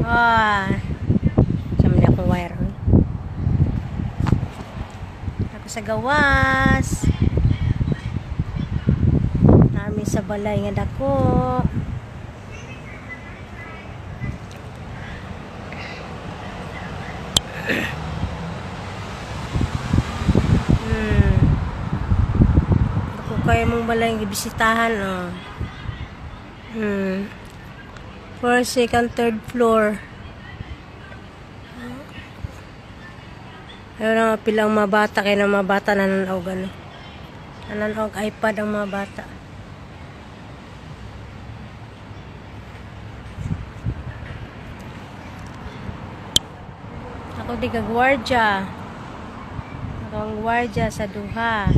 Sama niya akong wire. Ako sa gawas. Nami sa balay nga dako. Ako kaya mong balay nga bisitahan. First, second, third floor. Ayaw na pilang mga bata. Kaya na mga bata nananaog nananaog iPad ang mga bata. Ako di kagwardya. Ako ang gwardya sa duha.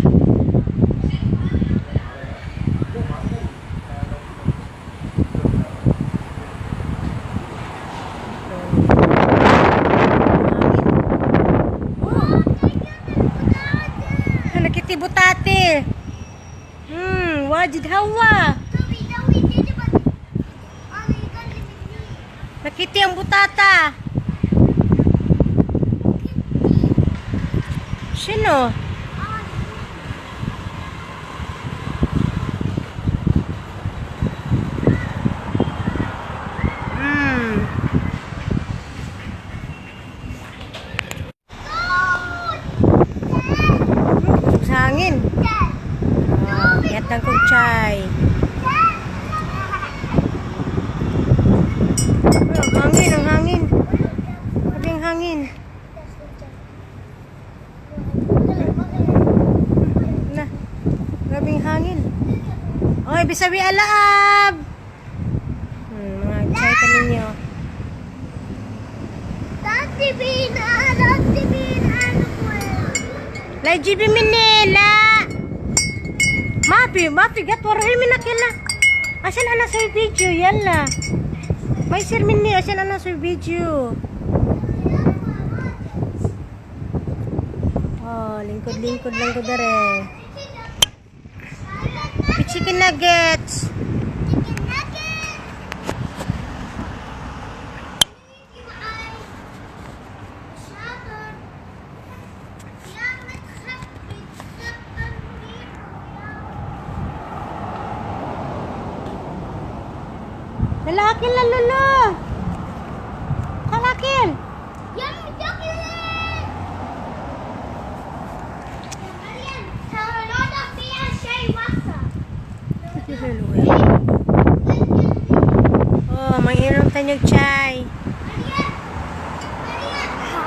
Butate. Wajid hawa. Nakiti ang butata. Sino? Hangin. Lihat ng kucay. Ang hangin. Sabi ang hangin. Na, grabing hangin. Oy, bisabi alaab. Mga chay ka ninyo. Lai jibi minela. Mapi gat waray minakila. Asan ana sa video yalla. May sir minni asan ana sa video. Lingkod lang ko dere. Chicken nuggets. Lalakil na lolo. Kalakil. Yummy chocolate. May inom tanyag chai.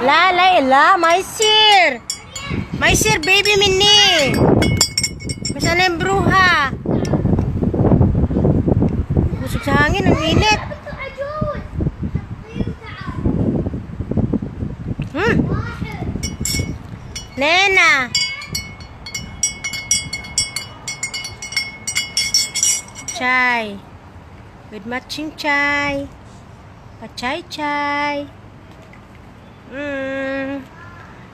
La, may sir. May sir, baby mini. Masa na yung bruha. Busog sa hangin, ang init. Nena. Chai. Good matching chai. Pachay-chay.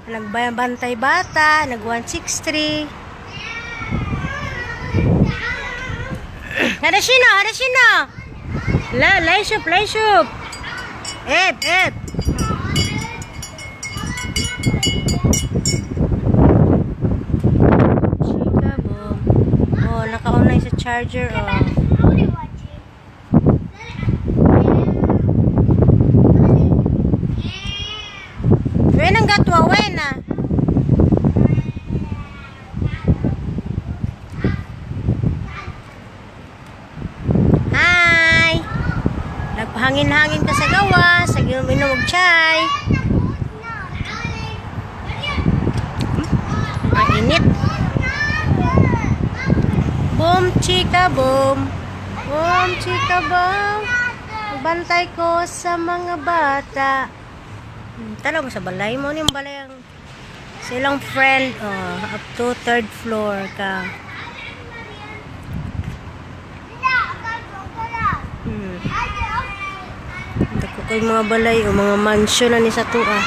Nagbantay bata. Nag-163. Ada sino? Lay soup. Ed. Chika boom. Naka-online sa charger. Wenang gatwa, wena. Hi. Nagpahangin-hangin ka sa gawas. Minom og chai. Ang init. Boom, chika, boom. Boom, chika, boom. Magbantay ko sa mga bata. Tanaw mo sa balay mo yung balay ang silang friend up to third floor ka. Dako ko'y mga balay o mga mansion na ni sa tuwa.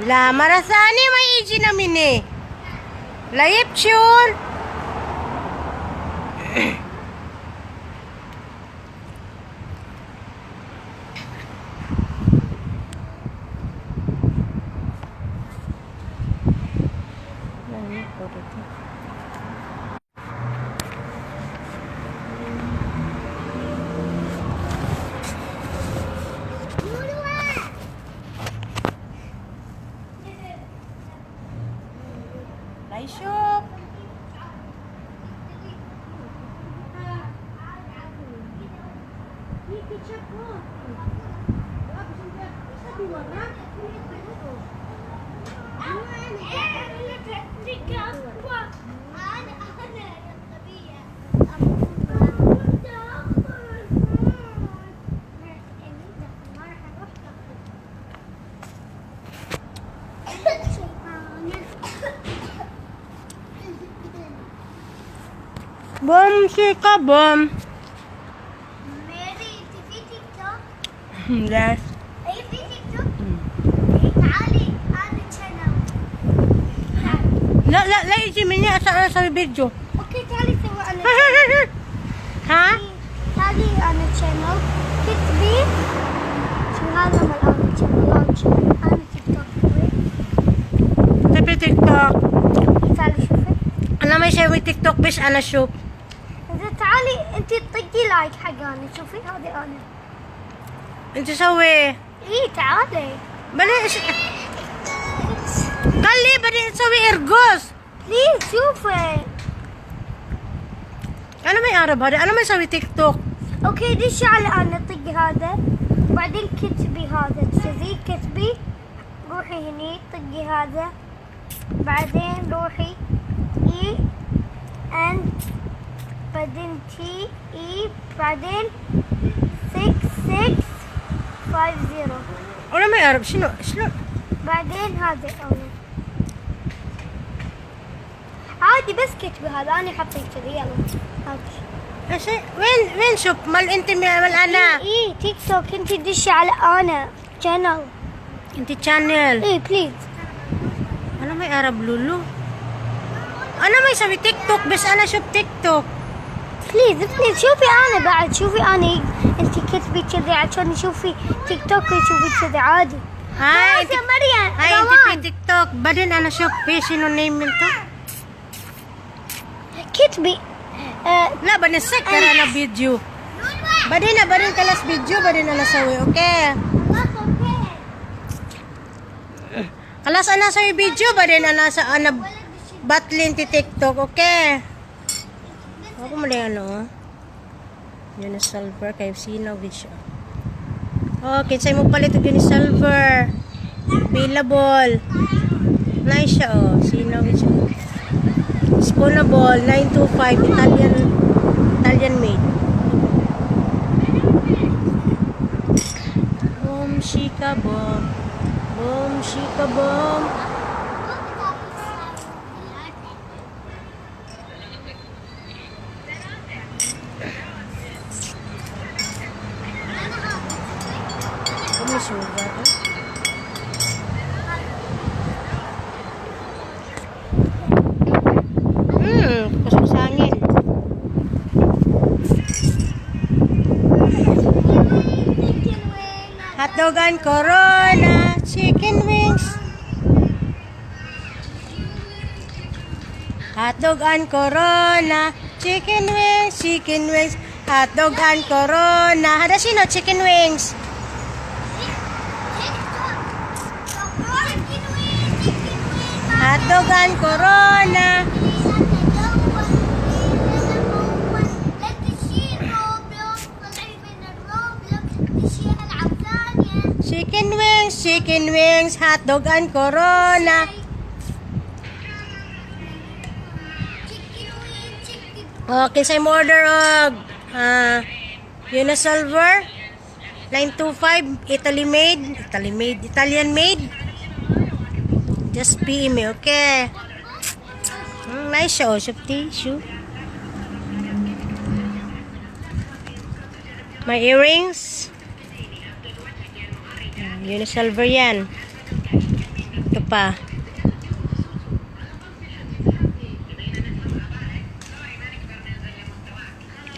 La marasani may iji namin eh. Layip chun. Bom, chika, bom. ماري انت في تيك توك؟ لا. اي في تيك توك؟ تعالي هذا channel. لا لا لا يجي مني أنا أسوي فيديو. اوكي تعالي سوي انا ها؟ تعالي انا channel كتبي شو هذا مال انا channel انا تيك توك تبي تيك توك. تعالي شوفي أنا ما يسوي تيك توك بس أنا شوف. تعالي انت طقي لايك حق انا شوفي هذه انا أنت سوي. اي تعالي بعدين قال لي بعدين تسوي إرجوز. بليز شوفي أنا ما أعرف هذا أنا ما أسوي تيك توك. اوكي دشي على انا طقي هذا وبعدين كتبي هذا كذي كتبي روحي هني طقي هذا بعدين روحي اي ان بعدين تي اي بعدين 6650 أنا ما أعرف شنو بعدين هذا أول. عادي بس كتبي هذا انا حطيت كذي يلا هاتي إيش وين شوف مال أنت مال أنا. اي تيك توك انت دشي على انا channel أنت channel. اي بليز أنا ما أعرف لولو. أنا ما أسوي تيك توك بس أنا شوف تيك توك. بليز شوفي انا بعد شوفي انا انت كتبي كذي عشان شوفي تيك توك وشوفي كذي عادي هاي خلاص يا مريم هاي أنت روان. في تيك توك بعدين أنا شوف في شنو نيم أنت. كتبي لا بعدين سكر أنا فيديو. بعدين خلاص فيديو بعدين أنا أسوي أوكي. خلاص أنا أسوي فيديو بعدين أنا batlin ti TikTok okay. Ako mali ano. Yun ang silver kay sino gid siya. Okay, say mo palit og yun silver. Available. Nice siya oh. Sino gid siya. Spoonable 925 Italian made. Boom shika boom. Boom shika boom. May sugar. Kusok sa hangin. Hotdog and Corona, chicken wings. Hotdog and Corona, chicken wings, hotdog and Corona. Hada sino chicken wings? Hotdog and Corona. Chicken wings, hotdog and Corona. Okay, say mo order og yun na silver 925 Italian made. Just PM me, okay? Nice siya, oh. Tissue. My earrings. Yun na silver yan. Ito pa.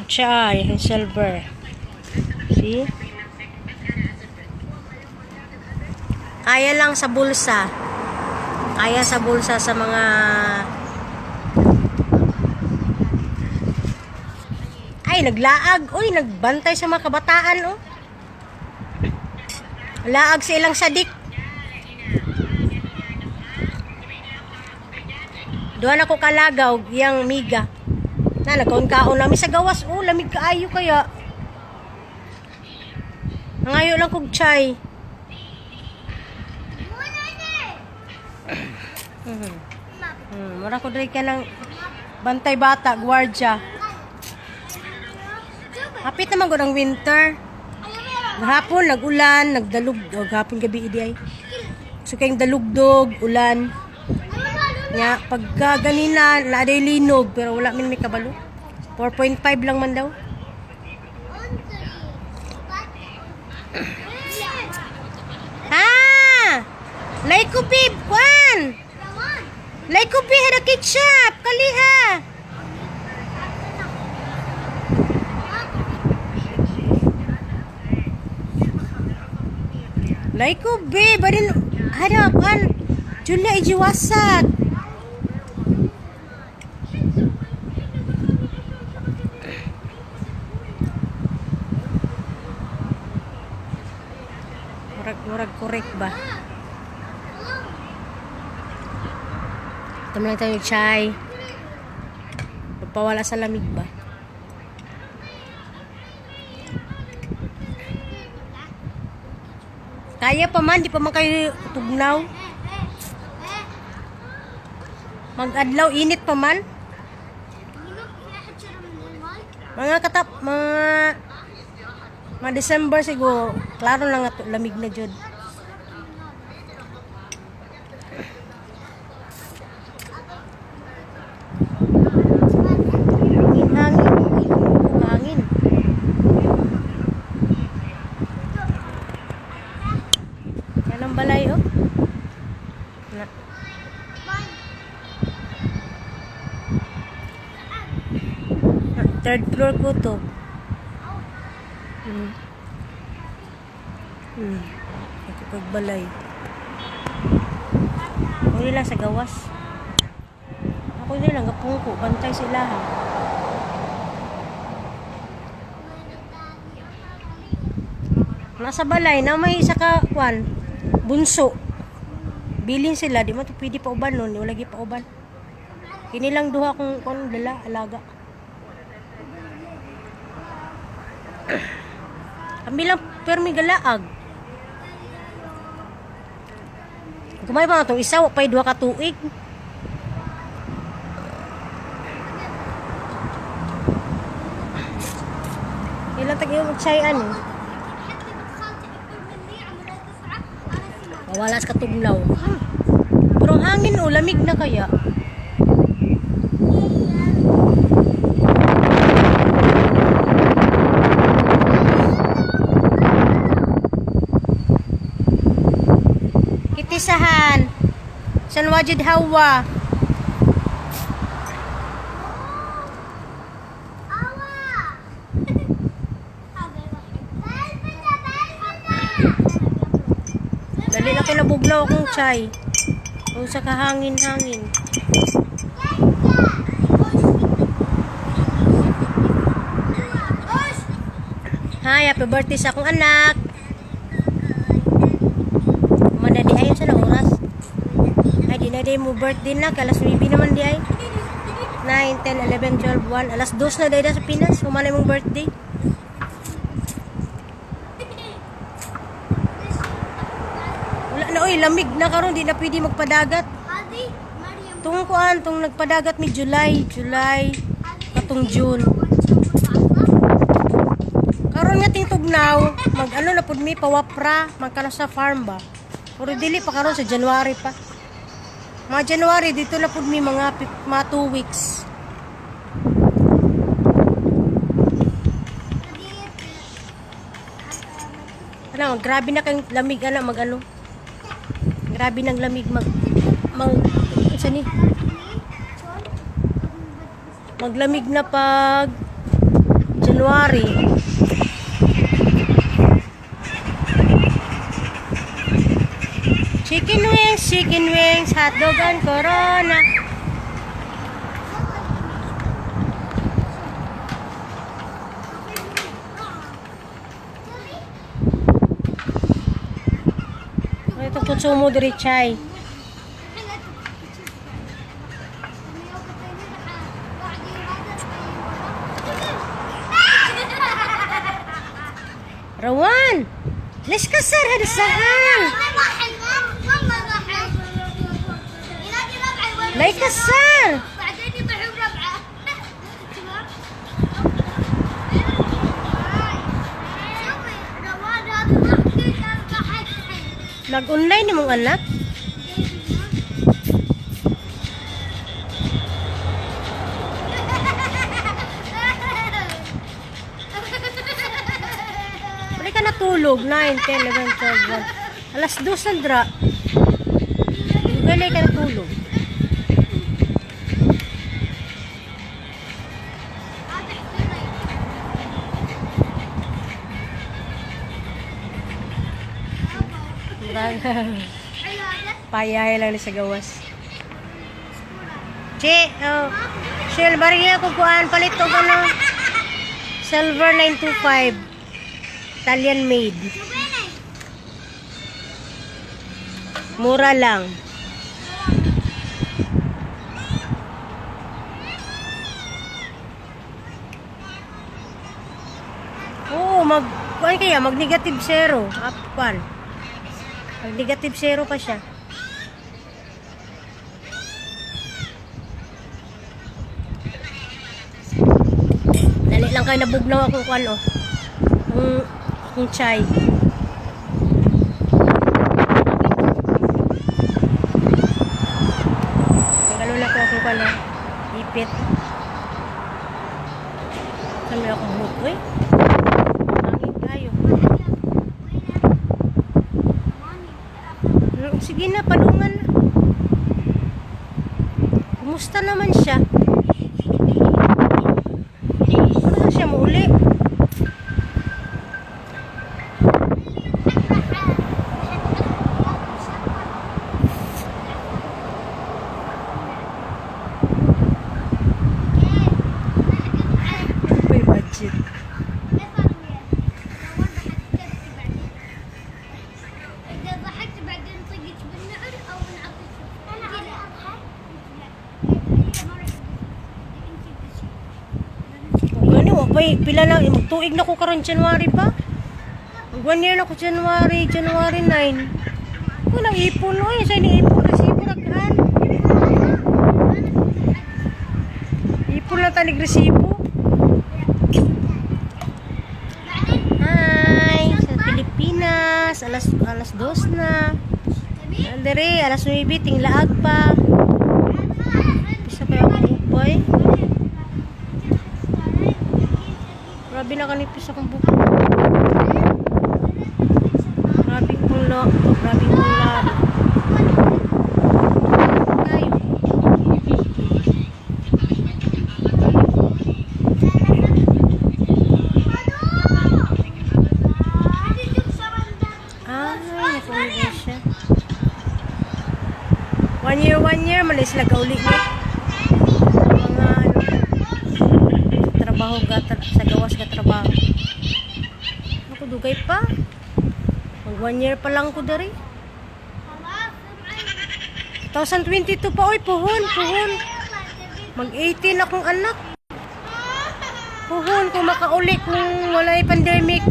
At siya, yung silver. See? Kaya lang sa bulsa. Kaya sa bulsa sa mga ay naglaag. Uy, nagbantay sa mga kabataan oh. Laag sa ilang sadik. Doon ako kalagaw yang miga. Na nagkaon-kaon namin sa gawas. Oh, lamig kaayo kaya. Nangayo lang kog chai. Mura ko diri ka ng bantay bata, gwardya. Hapit naman ko ng winter. Gahapon, nag-ulan, nagdalug. O, gahapon gabi idi ay. So, kayong dalugdog, ulan. Nga, pagka ganina, naaday linog, pero wala min may kabalo. 4.5 lang man daw. Ha! Lay ko, babe, kwan! Lay ko, babe, hada ketchup, kaliha! Lay ko, babe, badin, hada, kwan, Julia, ijiwasak. Murag korek ba? Ito lang tayo yung chai. Pagpawala sa lamig ba? Kaya pa man, di pa man kayo tugnaw. Mag-adlaw, init pa man. Mga December siguro, klaro lang nga lamig na jud. Hangin. Yan ang balay, oh. Third floor ko to. Pagbalay. Ako nila sa gawas. Ako nila gapungko. Bantay sila ha. Nasa balay na may isa ka kwan. Bunso. Bilin sila. Di mo ito pwede pa uban nun. Wala pa uban. Kinilang duha kung kwan dala. Alaga. Kami lang permi galaag. Kumay pa nga itong isa, wapay duha ka tuig. Ilang tag-iong magsayan eh. Mawala sa katugnaw. Pero ang hangin o, lamig na kaya. Kitisahan. San wajid hawa. Dali na kinabuglaw akong chai. Kung sa kahangin-hangin. Hi, happy birthday sa akong anak. Di ay sa oras. Ay di na day mo birthday na kalas 9 naman di ay. 9, 10, 11, 12, 1. Alas 2 na day sa Pinas. Humanay mong birthday. Wala na oy, lamig na karon di na pwede magpadagat. Tung kuan, tung nagpadagat mi July katong June. Karon nga ting tugnaw, mag ano na pud mi pawapra, magkano sa farm ba. Pero dili pa karon sa January pa. Mga January dito na pud mi mga 2 weeks. Ano, grabe na kang lamig ana magano. Grabe nang lamig isa ni. Maglamig na pag January. Chicken wings, hotdog and corona. Ito konsumo diri chai. Rawan! ليش كسر هذا السهل؟ لا يكسر. بعدين يطيح بربعه. Nag-online mong anak? Pwede ka natulog. 9, 10, 11, 12, 1. Alas 2 Sandra. Pwede ka natulog. Payay lang sa gawas. Che, oh. Silver niya kukuhaan palit to ano. Silver 925. Italian made. Mura lang. Oo, kuhaan kaya mag negative zero. Kuhaan. Mag negative zero pa siya. Dali lang kayo nabugnaw akong kuhaan oh. Akong chai. Tagalo na ko akong kuhaan oh. Ipit. Saan may akong hook eh? Hangin kayo. Sige na, palungan na. Kumusta naman siya? Ano siya muli? May budget. Pila na, magtuig na ko karon January pa. Mag 1 year na ko January 9. Walang ipon oy, sa ni ipon resibo raghan. Ipon lang tanig resibo. Hi, sa Pilipinas, alas 2 na. Andere, alas 9 tinglaag pa. Bisa pa ako boy. Grabe na kanipis akong buko. Grabe kong lo. Grabe kong laro. Tayo. Nakuha siya. 1 year, malis lang kauli niya. Mga trabaho sa gawas ka trabaho. Ako dugay pa. Mag 1 year pa lang ko dari. 2022 pa oy, puhon. Mag 18 akong anak. Puhon kung makauli kung walay pandemic.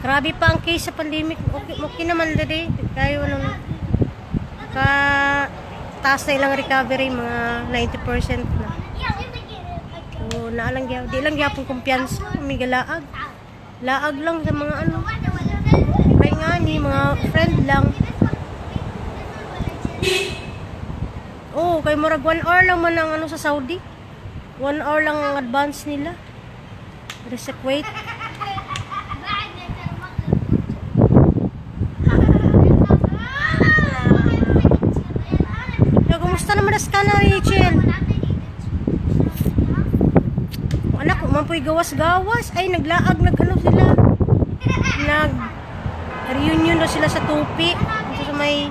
Grabe pa ang case sa pandemic. Okay naman dali. Kayo ano ka taas na ilang recovery, mga 90% na. So, naalang gyapon, di lang gyapon kumpiyansa, may galaag. Laag lang sa mga ano. Kaya nga ni mga friend lang. Oh, kay murag 1 hour lang man ang ano sa Saudi. 1 hour lang ang advance nila. Reciprocate. Kumusta naman as ka na, Rachel? Anak ko, man po'y gawas-gawas. Ay, naglaag, nag-ano sila. Nag-reunion na sila sa Tupi. Ito sa may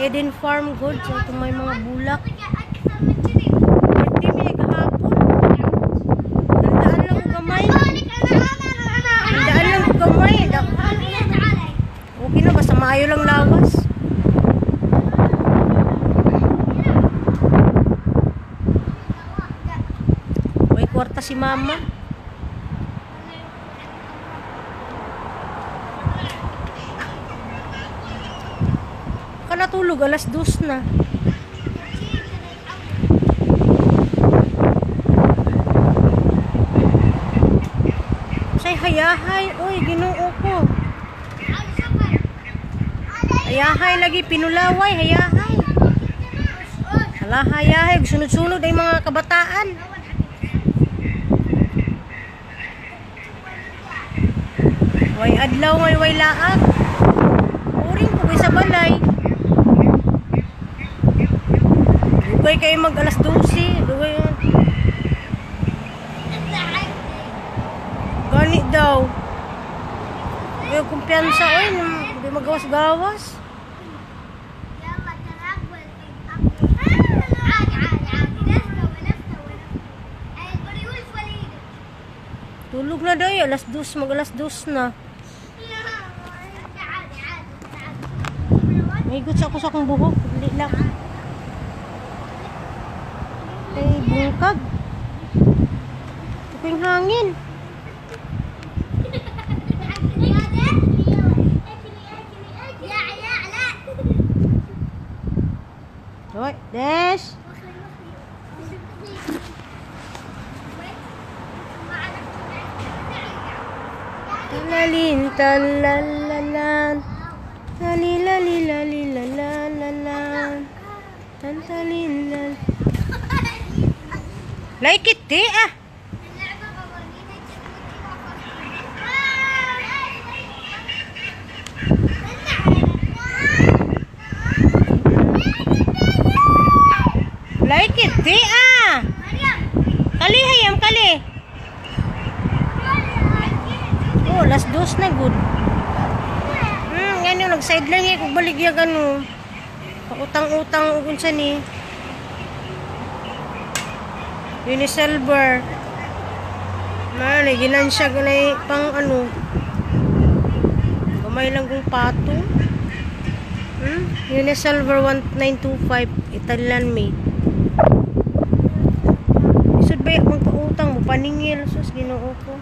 Eden Farm Goods. Ito may mga bulak. Party may kahapon. Nandaan lang ko gamay. Okay na, basta maayo lang lawas. Kwarta si mama. natulog, alas 2 na. Say hayahay, oy, Ginoo ko. Hayahay lagi, pinulaway, hayahay. Hala, hayahay, sunod-sunod ay mga kabataan. Way adlaw ngay way laag. Uring ko sa balay. Dugay kayo mag alas 12. Dugay. Gani daw. Yung kumpiyansa oy, hindi magawas-gawas. Tulog na daw, alas 2, mag alas 2 na. May guts ako sa akong buhok, hindi lang. Ay, bungkag. Ito yung hangin. Hoy, Des! Talalin, talalalan. Talilalilalilalalan. Tantalilal. Like it, ah! Like it, ah! Kali, hayam, kali. Oh, alas 2 na, good. Yan yung nag-side lang eh, kung baligya gano. Pakutang-utang kung saan eh. Unisilver. Mali, ginansya ganay pang ano. Gamay lang kung pato. Unisilver 1925, Italian made. Isod ba yung pautang mo, paningil, sus, Ginoo ko.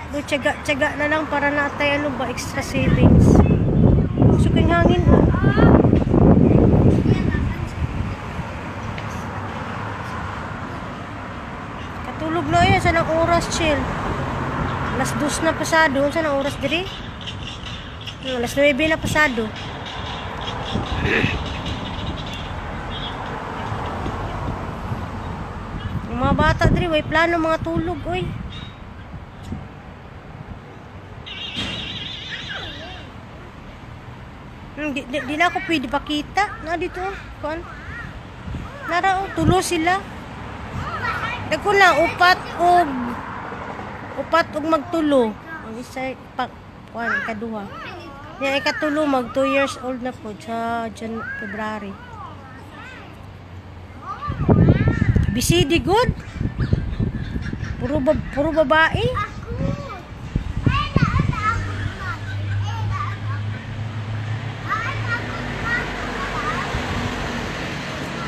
Do tiyaga na lang para natay ano ba extra savings. Gusto ko yung hangin oh. Katulog na yun, saan ang oras chill? Alas 2 na pasado, saan ang oras diri? Alas 9 na pasado. Yung mga bata diri, way plano mga tulog oy. Di na ako pwede pakita. Na dito, kuan. Nara tulo sila. Dagko lang upat og magtulo. Ang isa pa kuan kaduha. Nya ikatulo mag 2 years old na po sa February. BCD good. Puro babae.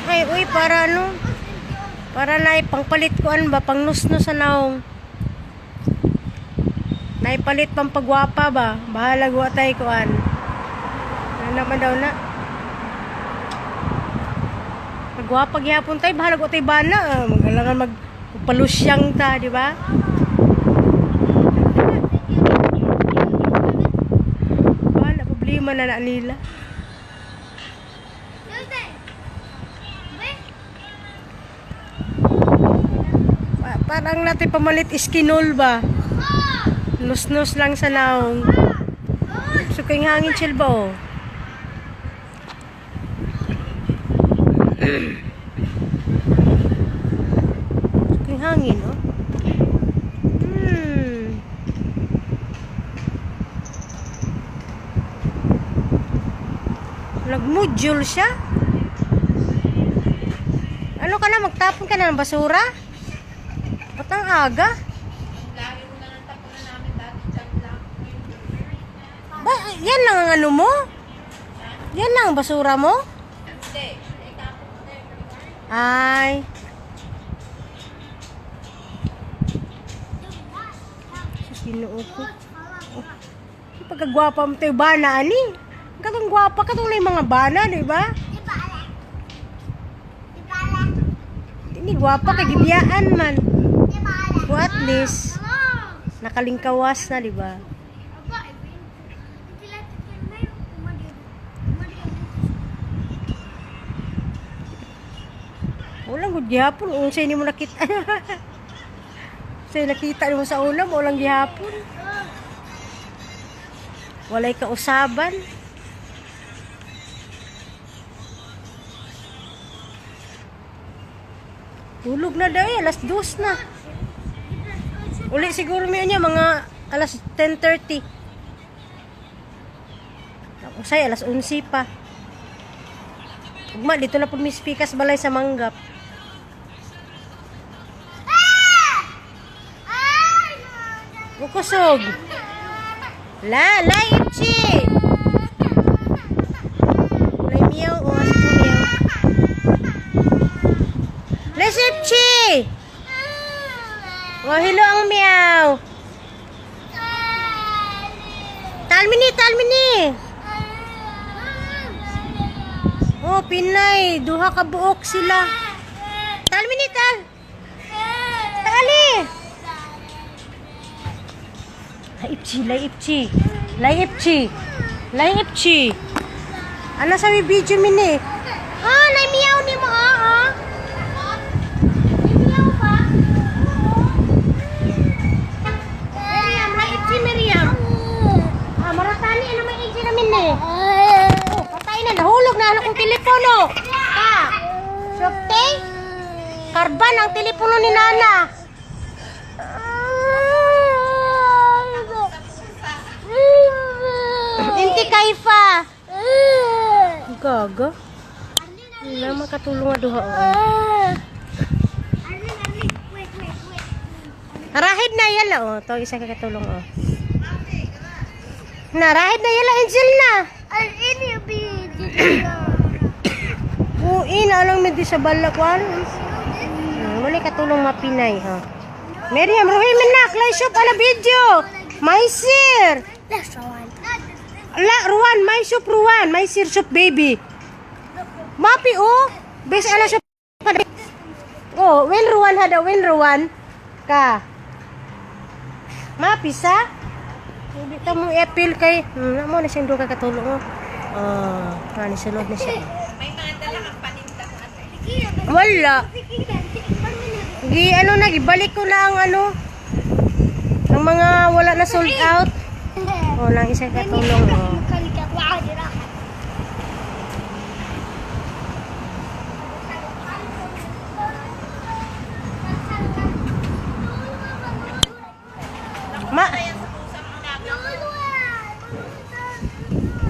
Ay, uy, para ano? Para na pangpalit ko an ba? Pangnusnos sa naong. Naipalit pang pagwapa ba? Bahala guwa tayo ko an. Ano naman daw na? Pagwapa gihapon tayo, bahala guwa tayo bana. Magalangan magpalusyang ta, di ba? Bahala, problema na nila. Parang natin pamalit iskinol ba? Nus-nus lang sa naong. So, kayong hangin chill ba oh? So, kayong hangin oh? Nag-module siya? Ano ka na? Magtapon ka na ng basura? Ba't ang aga? Lagi mo na lang tapunan namin dati dyan lang. Ba, yan lang ang ano mo? Yan lang ang basura mo? Hindi. Itapon mo na yun. Ay. Sus, Ginoo ko. Oh. Pagkagwapa mo tayo ba na ani? Katong gwapa, katong na yung mga bana, di ba? Hindi gwapa, kay gibiyaan man. O at least, nakalingkawas na, di ba? Walang good gihapon, unsay ni mo nakita. Say nakita mo sa ulam, walang gihapon. Walay kausaban. Tulog na daw alas 2 na. Uli siguro may niya mga alas 10:30. Usay alas 11 pa. Ugma dito na pud mi speakers balay sa Manggap. Ukusog. La, Ipchi. Lay miyaw o as miyaw. Les Ipchi. Oh, hello ang miyaw. Talmini. Oh, Pinay, duha ka buok sila. Talmini. Tali. Lai Ipchi. Ano sa video mini? Ah, miyaw ni mo ah. Miyaw ba? Miriam. Ah, maratani ano may age namin eh. Oh, patay na nahulog na ano kong telepono. Ha. Sopte? Karban ang telepono ni Nana. Inti Kaifa. Gaga. Wala makatulong nga duha. Rahid na yala oh. To isa ka katulong oh. Narahid na yala Angel na. Uin alang medyo sa balakwan. Muli katulong mapinay ha. Miriam Rohimin na Clay Shop ala video. Maisir. Ruan, may shop Ruan, may sir shop baby. Mapi oh, bes ala shop. Oh, when Ruan ka. Mapi sa. Hindi ta mo appeal kay, mo na siyang duka katulong oh. Kani sulod na siya. May mga dala kang paninda sa ate. Wala. Ano na, ibalik ko lang ano. Ang mga wala na sold out. Oh, lang isang katulong oh.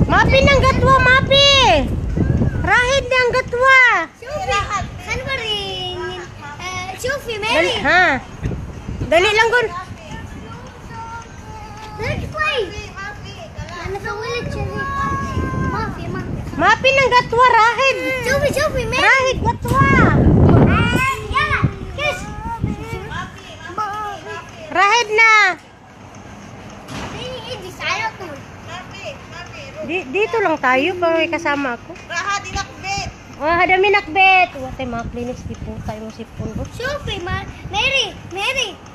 Mapi ng gatwa, Mapi! Rahid ng gatwa! Kan ba rin? Shufi, Dali, Mary! ha? Dali lang gun. Let's play! Ano sa ulit siya? Mafi. Mapi ng gatwa, Rahid! Shufi, Mary! Rahid, gatwa! Yeah! Kiss! Rahid na! Dito lang tayo, pero may kasama ako. Raha, dinakbet. Oh, hadami nakbet. Wate mga clinics tipo tayo mo sipon ko. Shufi, Mary!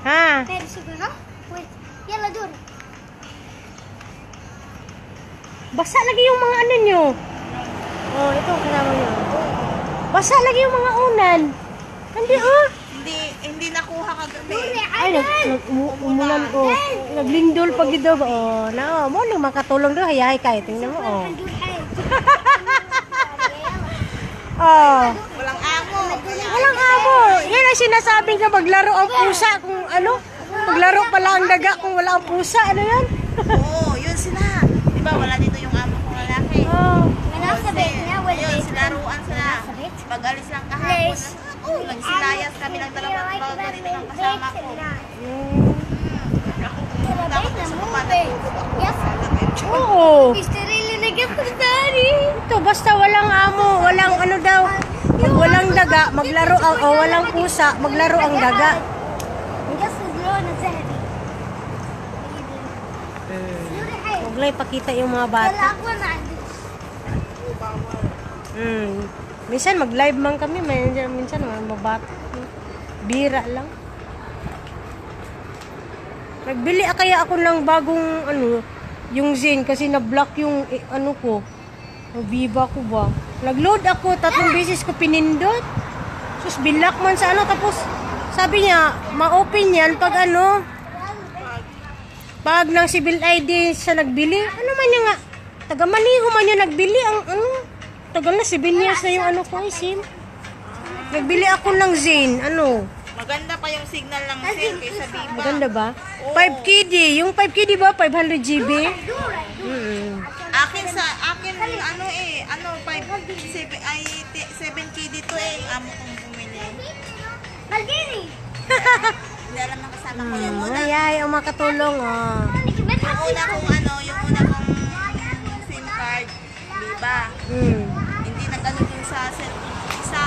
Ha? Mary, siguro? Wait. Yalla, dur. Basa lagi yung mga ano nyo. Oh, ito ang kasama nyo. Basa lagi yung mga unan. Hindi oh. Hindi nakuha kagabi. Ay, umulan ko. Naglindol pag ito. Oh, na, mo nang makatulong doon. Hayahay kayo. Tingnan mo, oh. Oh. Walang amo. Walang amo. Yan ang sinasabing ka maglaro ang pusa kung ano. Maglaro pala ang daga kung wala ang pusa. Ano yan? Oo, yun sila. Diba, wala dito yung amo kong lalaki. Oh. Ayun, sinaruan sila. Pag-alis lang kahapon. Nagsilayas kami ng dalawang bago dito ng kasama ko. Ako pumunta ako sa kapatid. Oo. Daddy. Ito, basta walang amo, walang ano daw. Pag walang daga, maglaro ang, o walang pusa, maglaro ang daga. Huwag lang ipakita yung mga bata. bawal. Minsan mag-live man kami, minsan mabata. Bira lang. Nagbili kaya ako ng bagong yung Zen kasi na-block yung ano ko. Yung Viva ko ba. Nag-load ako, 3 beses ko pinindot. Sus, binlock man sa tapos sabi niya, ma-open yan pag pag ng civil ID siya nagbili. Ano man niya nga, taga Maniho man niya nagbili. Tagal na, 7 years na yung ko, SIM. Nagbili ako ng Zen, Maganda pa yung signal ng Zen kaysa Viva. maganda ba? Oo. 5KD, yung 5KD ba? 500 GB? Akin 7K dito amo kong bumili. Maldini! Hindi alam ng kasama ko yung una. Ay, ang makatulong, Yung una kong SIM card, Viva. Hindi nag-ano dun sa cellphone isa.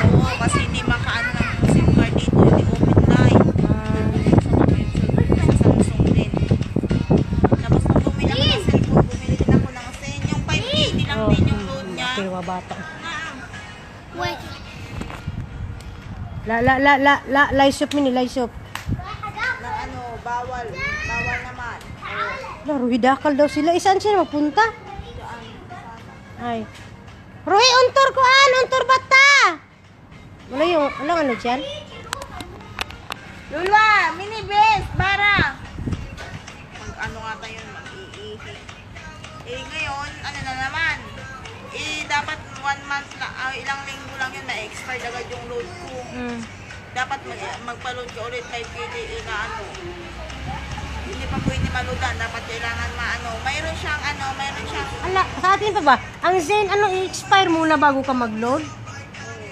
Oo, kasi hindi makaano ng SIM card dito, hindi open line. Sa Samsung din. Tapos nung bumili ako ng cellphone, bumili din ako ng Zen. Yung 5K, lang din yung load niya. Okay, bata. Wait. Laysop mini, laysop. Bawal naman. Ruhi dakal daw sila. Saan sila magpunta? Ay. Ruhi, untor bata! Wala ano dyan? Lulwa, mini best, bara. Mag-ano nga tayo, mag-iihi. Ngayon, na naman. Dapat 1 month lang, ilang linggo lang yun, ma-expire agad yung load ko. Dapat magpa-load ka ulit 5KD na Hindi pa pwede maludan, dapat kailangan mayroon siyang Sa atin pa ba? Ang Zen, i-expire muna bago ka mag-load?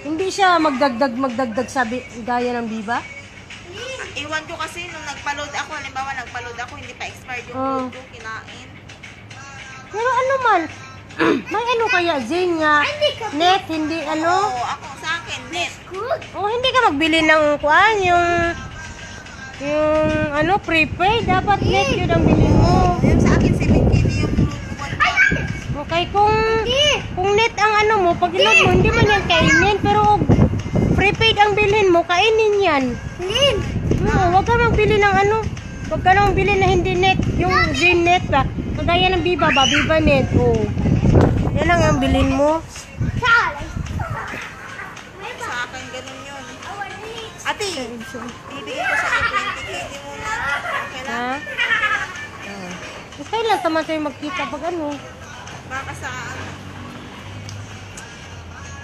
Hindi siya magdagdag sabi, gaya ng Viva? Iwan ko kasi nung nagpa-load ako, halimbawa nagpa-load ako, hindi pa expired yung load ko, kinain. Pero man, may kaya Zen nga, net, hindi Oo, ako sa akin, net. hindi ka magbili ng yung prepaid, dapat net yun ang bilhin mo. Yung sa akin, 7KD yung load ko. Okay, kung net ang mo, pag load mo, hindi man yan kainin, pero prepaid ang bilhin mo, kainin yan. Huwag ka magbili ng huwag ka nang bili na hindi net, yung Zen net ba, kagaya ng Viva ba, Viva net, yan lang ang bilhin mo. Sa akin, ganun yun. Ate, bibigyan ko sa 20KD muna. Okay lang? Okay lang, tama tayo magkita pag Baka sa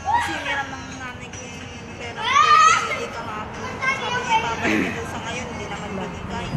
kasi meron ng nanay ko yung pera ko 20KD kahapon. Sabi niya, babalik na sa ngayon, hindi naman binigay.